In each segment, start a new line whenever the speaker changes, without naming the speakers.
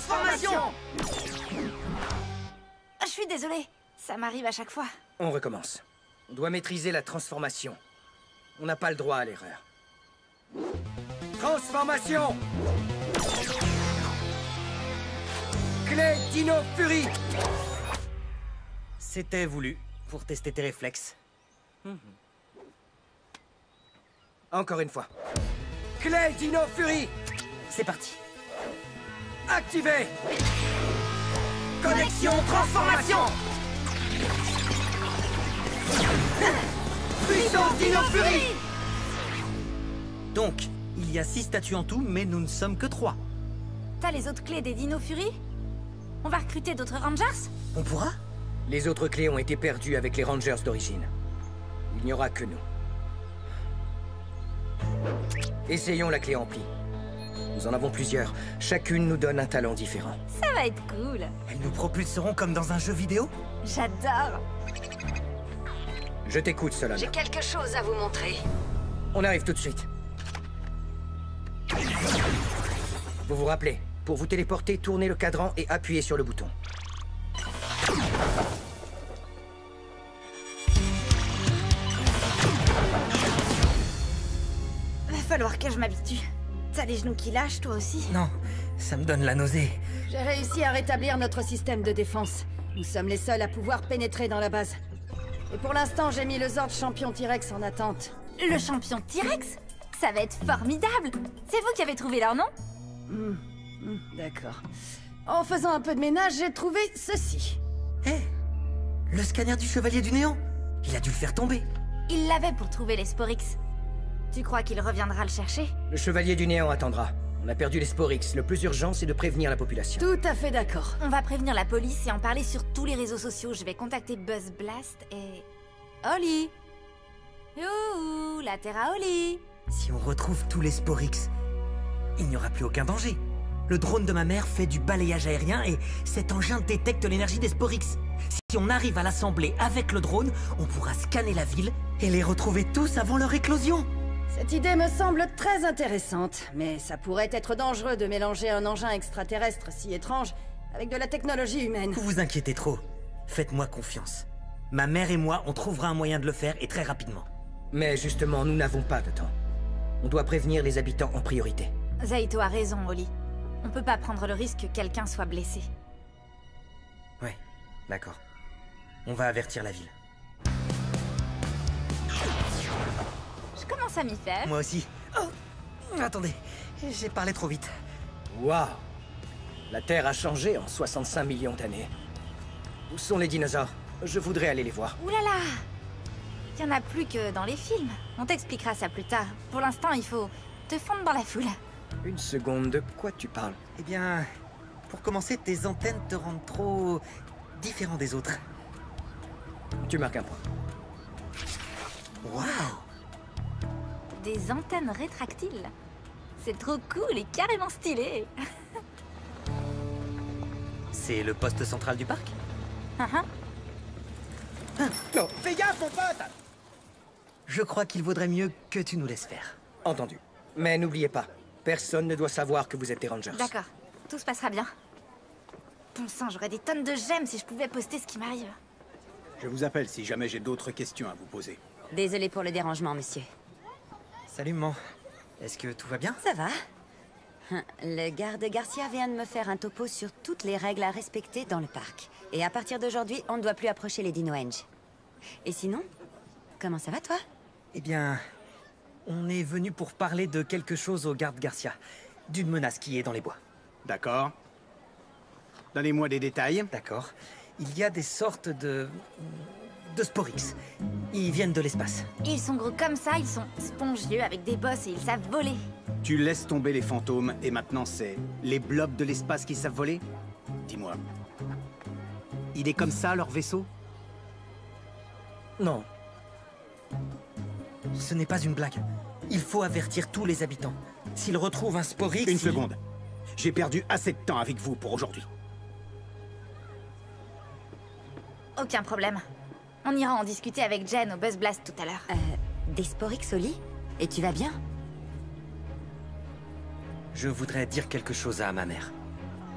transformation!
Ah, je suis désolée, ça m'arrive à chaque fois.
On recommence. On doit maîtriser la transformation. On n'a pas le droit à l'erreur. Transformation! Clé Dino Fury!
C'était voulu, pour tester tes réflexes.
Encore une fois. Clé Dino Fury!
C'est parti.
Activé! Connexion transformation! Puissance Dino Fury!
Donc, il y a 6 statues en tout, mais nous ne sommes que 3.
T'as les autres clés des Dino Fury? On va recruter d'autres Rangers?
On pourra?
Les autres clés ont été perdues avec les Rangers d'origine. Il n'y aura que nous. Essayons la clé amplie. Nous en avons plusieurs. Chacune nous donne un talent différent.
Ça va être cool.
Elles nous propulseront comme dans un jeu vidéo?
J'adore.
Je t'écoute, Solon.
J'ai quelque chose à vous montrer.
On arrive tout de suite. Vous vous rappelez, pour vous téléporter, tournez le cadran et appuyez sur le bouton.
Va falloir que je m'habitue. T'as les genoux qui lâchent, toi aussi?
Non, ça me donne la nausée.
J'ai réussi à rétablir notre système de défense. Nous sommes les seuls à pouvoir pénétrer dans la base. Et pour l'instant, j'ai mis le Zord champion T-Rex en attente.
Le champion T-Rex? Ça va être formidable. C'est vous qui avez trouvé leur nom?
D'accord. En faisant un peu de ménage, j'ai trouvé ceci.
Hé, le scanner du Chevalier du Néant. Il a dû le faire tomber.
Il l'avait pour trouver les Sporix. Tu crois qu'il reviendra le chercher?
Le Chevalier du Néant attendra. On a perdu les Sporix. Le plus urgent, c'est de prévenir la population.
Tout à fait d'accord.
On va prévenir la police et en parler sur tous les réseaux sociaux. Je vais contacter Buzz Blast et... Oli! Youhou! La Terre à Oli!
Si on retrouve tous les Sporix, il n'y aura plus aucun danger. Le drone de ma mère fait du balayage aérien et cet engin détecte l'énergie des Sporix. Si on arrive à l'assembler avec le drone, on pourra scanner la ville et les retrouver tous avant leur éclosion.
Cette idée me semble très intéressante, mais ça pourrait être dangereux de mélanger un engin extraterrestre si étrange avec de la technologie humaine.
Vous vous inquiétez trop. Faites-moi confiance. Ma mère et moi, on trouvera un moyen de le faire et très rapidement.
Mais justement, nous n'avons pas de temps. On doit prévenir les habitants en priorité.
Zaito a raison, Oli. On peut pas prendre le risque que quelqu'un soit blessé.
Ouais, d'accord. On va avertir la ville.
Je commence à m'y faire.
Moi aussi. Oh, attendez, j'ai parlé trop vite.
Waouh! La Terre a changé en 65 millions d'années. Où sont les dinosaures? Je voudrais aller les voir.
Ouh là là! Il y en a plus que dans les films. On t'expliquera ça plus tard. Pour l'instant, il faut te fondre dans la foule.
Une seconde, de quoi tu parles?
Eh bien, pour commencer, tes antennes te rendent trop différent des autres.
Tu marques un point.
Waouh!
Des antennes rétractiles. C'est trop cool et carrément stylé.
C'est le poste central du parc?
Non, fais gaffe, mon pote!
Je crois qu'il vaudrait mieux que tu nous laisses faire.
Entendu. Mais n'oubliez pas, personne ne doit savoir que vous êtes des Rangers.
D'accord, tout se passera bien. Bon sang, j'aurais des tonnes de gemmes si je pouvais poster ce qui m'arrive.
Je vous appelle si jamais j'ai d'autres questions à vous poser.
Désolé pour le dérangement, monsieur.
Salut, maman. Est-ce que tout va bien?
Ça va. Le garde Garcia vient de me faire un topo sur toutes les règles à respecter dans le parc. Et à partir d'aujourd'hui, on ne doit plus approcher les Dino-Henge. Et sinon, comment ça va, toi?
Eh bien, on est venu pour parler de quelque chose au garde Garcia. D'une menace qui est dans les bois.
D'accord. Donnez-moi des détails.
D'accord. Il y a des sortes de Sporix. Ils viennent de l'espace.
Ils sont gros comme ça, ils sont spongieux avec des bosses et ils savent voler.
Tu laisses tomber les fantômes et maintenant c'est les blobs de l'espace qui savent voler? Dis-moi. Il est comme ça, leur vaisseau?
Non.
Ce n'est pas une blague. Il faut avertir tous les habitants. S'ils retrouvent un Sporix...
Une seconde. J'ai perdu assez de temps avec vous pour aujourd'hui.
Aucun problème. On ira en discuter avec Jen au Buzz Blast tout à l'heure.
Des Sporix au lit? Et tu vas bien?
Je voudrais dire quelque chose à ma mère.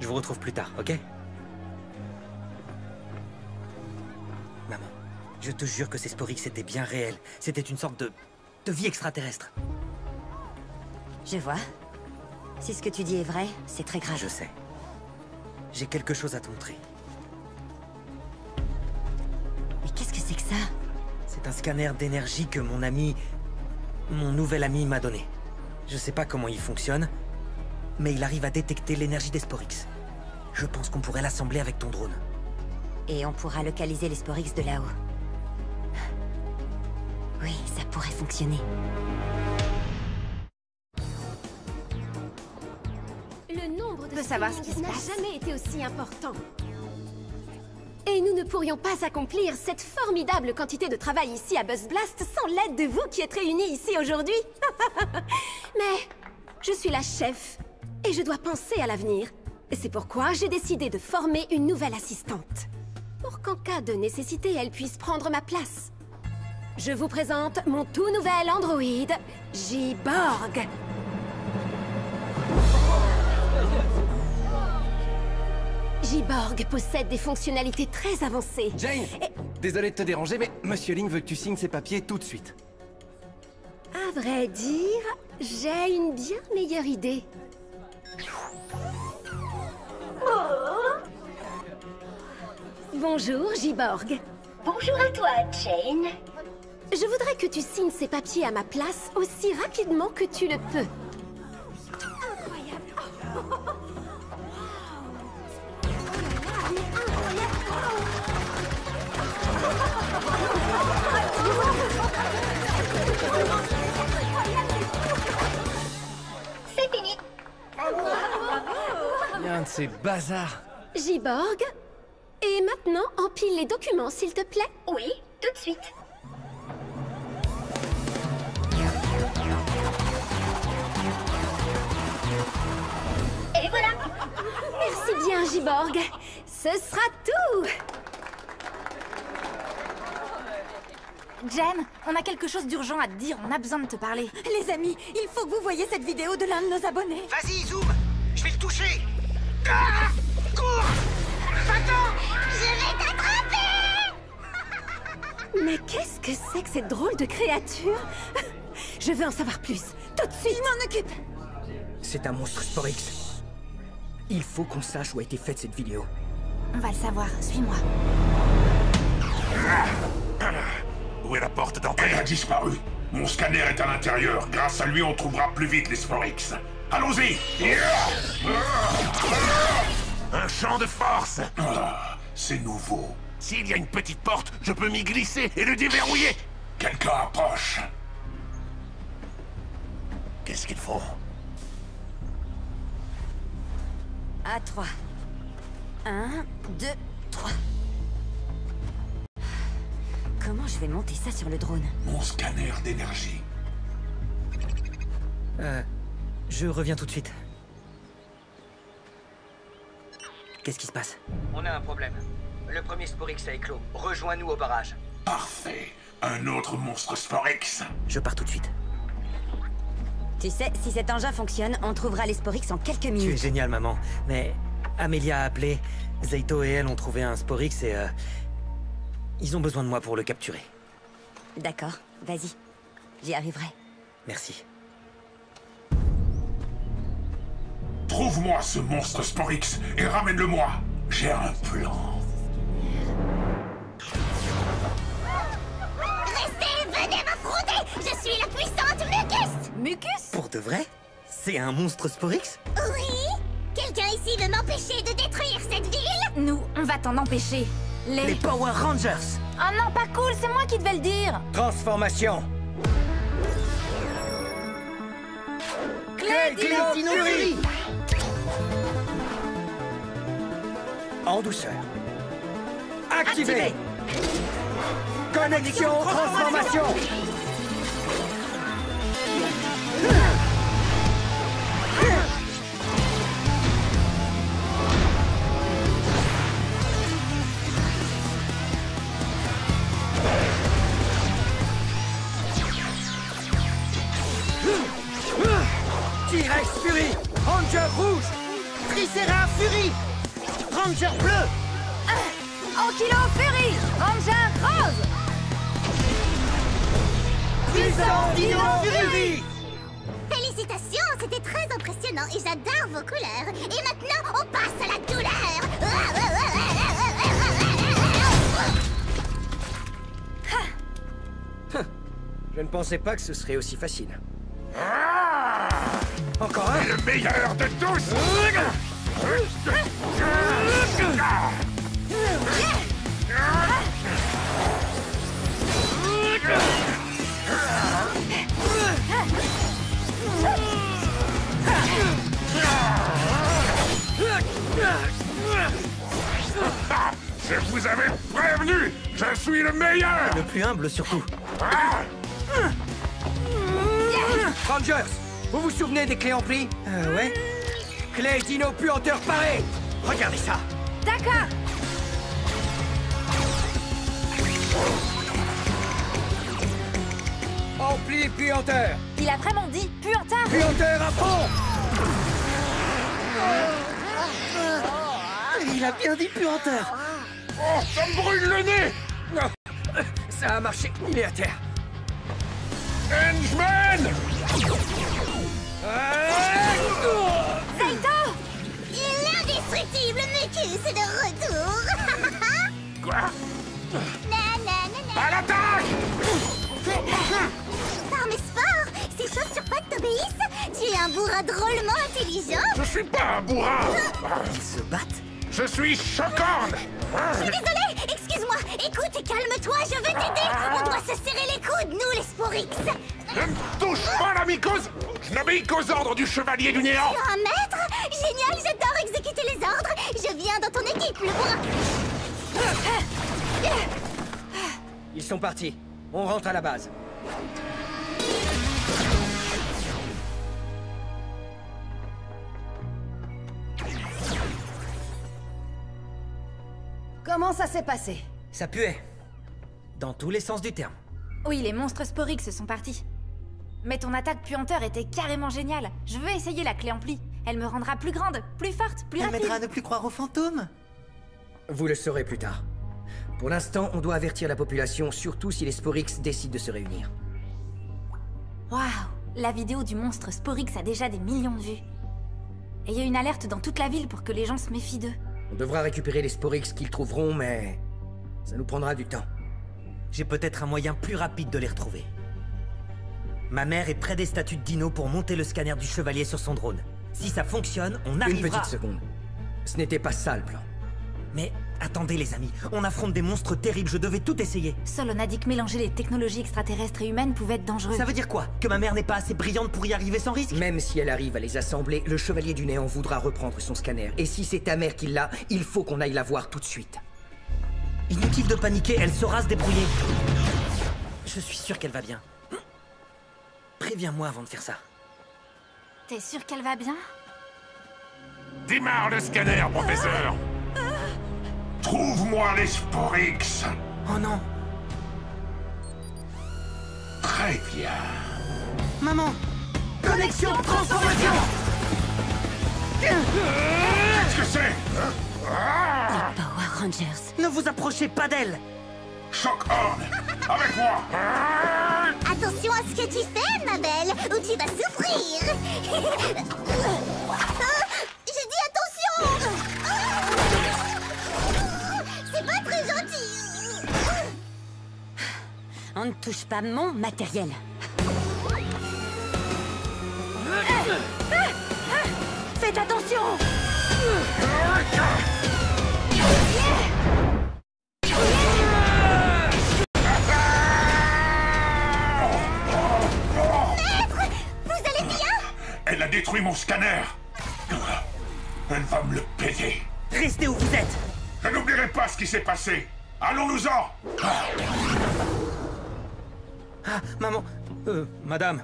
Je vous retrouve plus tard, ok? Maman, je te jure que ces Sporix étaient bien réels. C'était une sorte de vie extraterrestre.
Je vois. Si ce que tu dis est vrai, c'est très grave.
Je sais. J'ai quelque chose à te montrer.
Mais qu'est-ce que c'est que ça?
C'est un scanner d'énergie que mon nouvel ami m'a donné. Je sais pas comment il fonctionne, mais il arrive à détecter l'énergie des Sporix. Je pense qu'on pourrait l'assembler avec ton drone.
Et on pourra localiser les Sporix de là-haut. Oui, ça pourrait fonctionner.
Le nombre de
peux savoir ce qui se
n'a
passe.
jamais été aussi important. Et nous ne pourrions pas accomplir cette formidable quantité de travail ici à Buzz Blast sans l'aide de vous qui êtes réunis ici aujourd'hui. Mais je suis la chef et je dois penser à l'avenir. C'est pourquoi j'ai décidé de former une nouvelle assistante. Pour qu'en cas de nécessité, elle puisse prendre ma place. Je vous présente mon tout nouvel androïde, J-Borg. J-Borg possède des fonctionnalités très avancées.
Jane, désolé de te déranger, mais Monsieur Ling veut que tu signes ces papiers tout de suite.
À vrai dire, j'ai une bien meilleure idée. Bonjour, J-Borg.
Bonjour à toi, Jane.
Je voudrais que tu signes ces papiers à ma place aussi rapidement que tu le peux.
C'est fini.
Il y a un de ces bazars.
J-Borg. Et maintenant, empile les documents, s'il te plaît.
Oui, tout de suite. Et voilà.
Merci bien, J-Borg. Ce sera tout.
Jen, on a quelque chose d'urgent à te dire, on a besoin de te parler.
Les amis, il faut que vous voyiez cette vidéo de l'un de nos abonnés.
Vas-y, zoom. Je vais le toucher. Ah, cours. Va-t'en.
Je vais t'attraper.
Mais qu'est-ce que c'est que cette drôle de créature? Je veux en savoir plus. Tout de suite.
Je m'en occupe.
C'est un monstre Sporix. Il faut qu'on sache où a été faite cette vidéo.
On va le savoir, suis-moi.
Où est la porte d'entrée? Elle a disparu. Mon scanner est à l'intérieur. Grâce à lui, on trouvera plus vite les Sporix. Allons-y! Un champ de force! Ah, c'est nouveau. S'il y a une petite porte, je peux m'y glisser et le déverrouiller. Quelqu'un approche. Qu'est-ce qu'ils font?
À 3. 1, 2, 3. Comment je vais monter ça sur le drone?
Mon scanner d'énergie.
Je reviens tout de suite. Qu'est-ce qui se passe?
On a un problème. Le premier Sporix a éclos. Rejoins-nous au barrage.
Parfait. Un autre monstre Sporix.
Je pars tout de suite.
Tu sais, si cet engin fonctionne, on trouvera les Sporix en quelques
Tu es
minutes.
génial, maman. Mais Amelia a appelé. Zeito et elle ont trouvé un Sporix et ils ont besoin de moi pour le capturer.
D'accord, vas-y. J'y arriverai.
Merci.
Trouve-moi ce monstre Sporix et ramène-le-moi. J'ai un plan.
Restez, venez m'affronter. Je suis la puissante Mucus.
Mucus?
Pour de vrai? C'est un monstre Sporix?
Oui. Quelqu'un ici veut m'empêcher de détruire cette ville?
Nous, on va t'en empêcher.
Les Power Rangers!
Oh non, pas cool, c'est moi qui devais le dire.
Transformation.
Clé Dino Fury!
En douceur. Activé. Connexion transformation. T-Rex Fury. Ranger rouge. Tricera Fury.
Ranger bleu!
Ankylo Fury! Ranger rose!
Puissant Dino Fury!
Félicitations, c'était très impressionnant et j'adore vos couleurs. Et maintenant, on passe à la douleur.
Je ne pensais pas que ce serait aussi facile. Encore un?
Le meilleur de tous! Je vous avais prévenu! Je suis le meilleur!
Le plus humble surtout.
Rangers, vous vous souvenez des clés amplis?
Ouais.
Clés Dino puanteur parées! Regardez ça!
D'accord!
Ampli puanteur!
Il a vraiment dit puanteur!
Puanteur à fond!
Il a bien dit puanteur.
Oh, ça me brûle le nez!
Non, ça a marché, il est à terre.
Henchman!
Zaito!
L'indestructible Mucus est de retour.
Quoi?
Nanana.
À l'attaque!
Par mes sports, ces choses sur pattes t'obéissent. Tu es un bourrin drôlement intelligent.
Je suis pas un bourrin!
Ils se battent?
Je suis Shocorn!
Je suis désolée, excuse-moi. Écoute, calme-toi, je vais t'aider. On doit se serrer les coudes, nous les Sporix.
Ne me touche pas la mycose! Je n'obéis qu'aux ordres du chevalier du néant!
Un maître? Génial, j'adore exécuter les ordres. Je viens dans ton équipe, le bourrin.
Ils sont partis. On rentre à la base.
Comment ça s'est passé?
Ça puait. Dans tous les sens du terme.
Oui, les monstres Sporix sont partis. Mais ton attaque puanteur était carrément géniale. Je veux essayer la clé ampli. Elle me rendra plus grande, plus forte, plus
Elle
rapide.
m'aidera à ne plus croire aux fantômes.
Vous le saurez plus tard. Pour l'instant, on doit avertir la population, surtout si les Sporix décident de se réunir.
Waouh! La vidéo du monstre Sporix a déjà des millions de vues. Et il y a une alerte dans toute la ville pour que les gens se méfient d'eux.
On devra récupérer les Sporix qu'ils trouveront, mais ça nous prendra du temps.
J'ai peut-être un moyen plus rapide de les retrouver. Ma mère est près des statues de Dino pour monter le scanner du chevalier sur son drone. Si ça fonctionne, on arrivera...
Une petite seconde. Ce n'était pas ça le plan.
Mais attendez les amis, on affronte des monstres terribles, je devais tout essayer.
Solon a dit que mélanger les technologies extraterrestres et humaines pouvait être dangereux.
Ça veut dire quoi? Que ma mère n'est pas assez brillante pour y arriver sans risque?
Même si elle arrive à les assembler, le chevalier du néant voudra reprendre son scanner. Et si c'est ta mère qui l'a, il faut qu'on aille la voir tout de suite.
Inutile de paniquer, elle saura se débrouiller. Je suis sûr qu'elle va bien. Préviens-moi avant de faire ça.
T'es sûr qu'elle va bien?
Démarre le scanner, professeur! Trouve-moi les Sporix!
Oh non!
Très bien.
Maman!
Connexion transformation!
Qu'est-ce que c'est?
Power Rangers.
Ne vous approchez pas d'elle!
Shocorn! Avec moi!
Attention à ce que tu fais, ma belle, ou tu vas souffrir. J'ai dit attention. C'est pas très gentil.
On ne touche pas mon matériel. Faites attention!
Elle a détruit mon scanner! Elle va me le payer!
Restez où vous êtes!
Je n'oublierai pas ce qui s'est passé! Allons-nous-en!
Ah, maman... madame...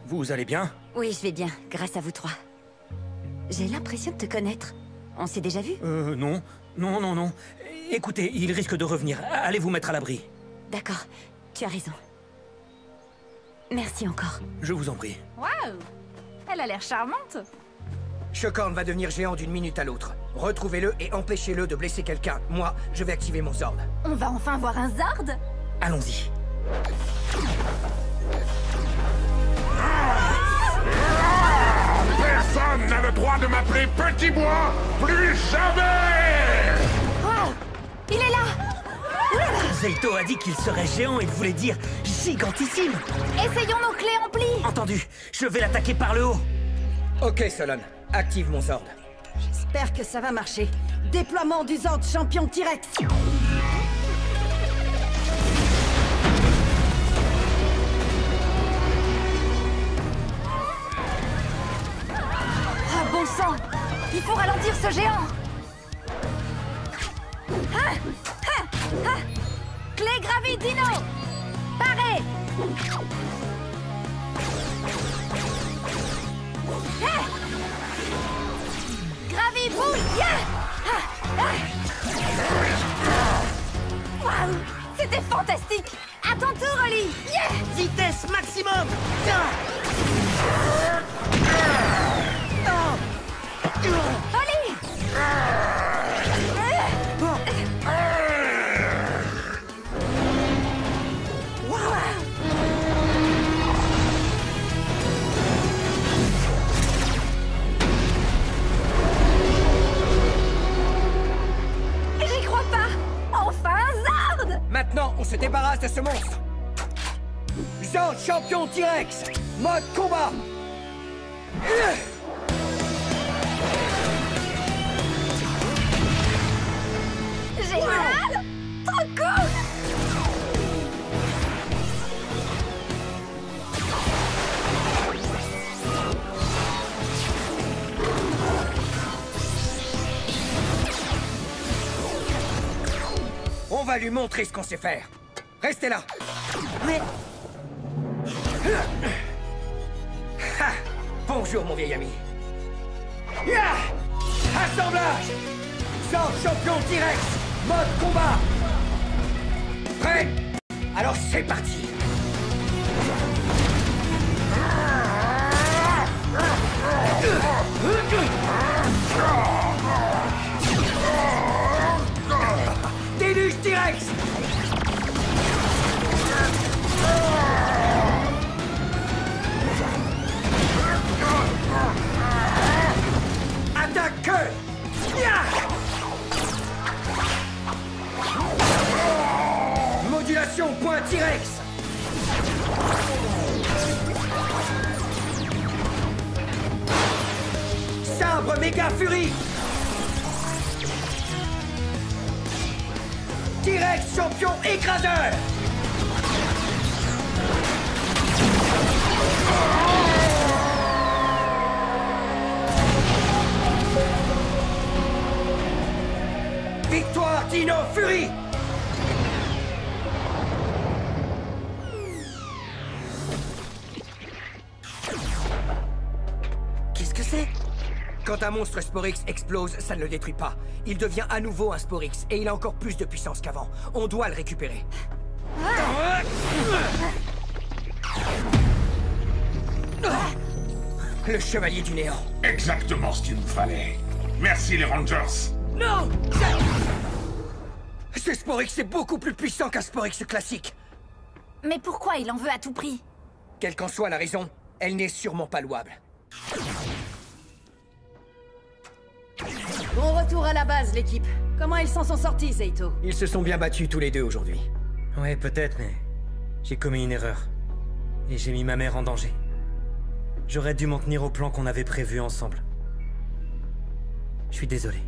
Vous allez bien?
Oui, je vais bien, grâce à vous trois. J'ai l'impression de te connaître. On s'est déjà vu?
Non. Non. Écoutez, il risque de revenir. Allez vous mettre à l'abri.
D'accord, tu as raison. Merci encore.
Je vous en prie.
Waouh! Elle a l'air charmante.
Shokorn va devenir géant d'une minute à l'autre. Retrouvez-le et empêchez-le de blesser quelqu'un. Moi, je vais activer mon Zord.
On va enfin voir un Zord?
Allons-y.
Personne n'a le droit de m'appeler Petit Bois, plus jamais!
Wow! Il est là!
Zeito a dit qu'il serait géant, il voulait dire gigantissime.
Essayons nos clés en pli!
Entendu, je vais l'attaquer par le haut.
Ok, Solon. Active mon Zord.
J'espère que ça va marcher. Déploiement du Zord champion T-Rex.
Ah, bon sang! Il faut ralentir ce géant! Ah! Ah! Ah! Clé Gravidino! Paré! Ah! Graviboule! Yeah! Ah! Ah! Waouh! C'était fantastique! À ton tour, Oli! Yeah!
Vitesse maximum.
Oli! J'y crois pas! Enfin un Zord!
Maintenant, on se débarrasse de ce monstre. Zord champion T-Rex. Mode combat.
Génial! Trop cool!
On va lui montrer ce qu'on sait faire. Restez là.
Mais
Ha! Bonjour, mon vieil ami. Ya! Assemblage! Zord champion T-Rex! Mode combat! Prêt? Alors c'est parti! Déluge T-Rex! Attaque! Ya! Modulation point T-Rex! Sabre méga furie! T-Rex champion écraseur! Victoire Dino Fury!
qu'est-ce que c'est?
Quand un monstre Sporix explose, ça ne le détruit pas. Il devient à nouveau un Sporix, et il a encore plus de puissance qu'avant. On doit le récupérer. Le chevalier du néant.
Exactement ce qu'il me fallait. Merci les Rangers.
Non! Ce Sporix est beaucoup plus puissant qu'un Sporix classique.
Mais pourquoi il en veut à tout prix?
Quelle qu'en soit la raison, elle n'est sûrement pas louable.
Bon retour à la base, l'équipe. Comment ils s'en sont sortis, Zeito?
Ils se sont bien battus tous les deux aujourd'hui.
Ouais, peut-être, mais j'ai commis une erreur. Et j'ai mis ma mère en danger. J'aurais dû m'en tenir au plan qu'on avait prévu ensemble. Je suis désolé.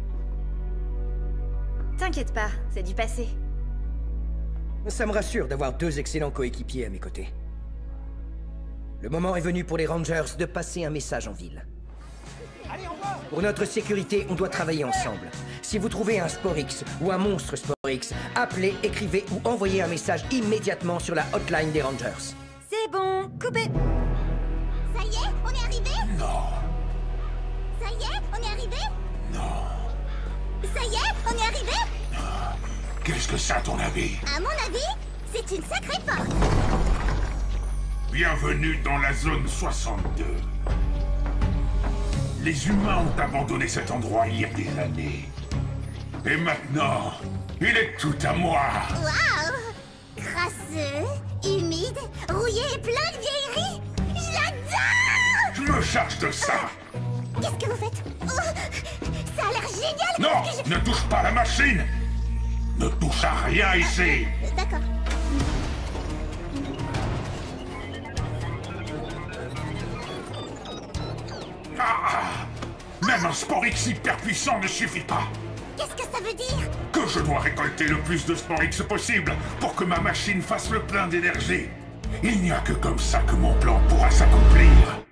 T'inquiète pas, c'est du passé.
Ça me rassure d'avoir deux excellents coéquipiers à mes côtés. Le moment est venu pour les Rangers de passer un message en ville. Pour notre sécurité, on doit travailler ensemble. Si vous trouvez un Sporix ou un monstre Sporix, appelez, écrivez ou envoyez un message immédiatement sur la hotline des Rangers.
C'est bon, coupé.
Ça y est, on est arrivé?
Non,
Ça y est, on est arrivé?
non.
Ça y est, on est arrivé?
Qu'est-ce que ça, ton avis?
À mon avis, c'est une sacrée porte.
Bienvenue dans la zone 62. Les humains ont abandonné cet endroit il y a des années. Et maintenant, il est tout à moi.
Waouh! Crasseux, humide, rouillé et plein de vieilleries. J'adore!
Je me charge de ça.
Qu'est-ce que vous faites? Oh, ça a l'air génial!
Non,
parce que
ne touche pas à la machine. Ne touche à rien ici.
D'accord.
Même un Sporix hyper puissant ne suffit pas.
Qu'est-ce que ça veut dire?
Que je dois récolter le plus de Sporix possible pour que ma machine fasse le plein d'énergie. Il n'y a que comme ça que mon plan pourra s'accomplir.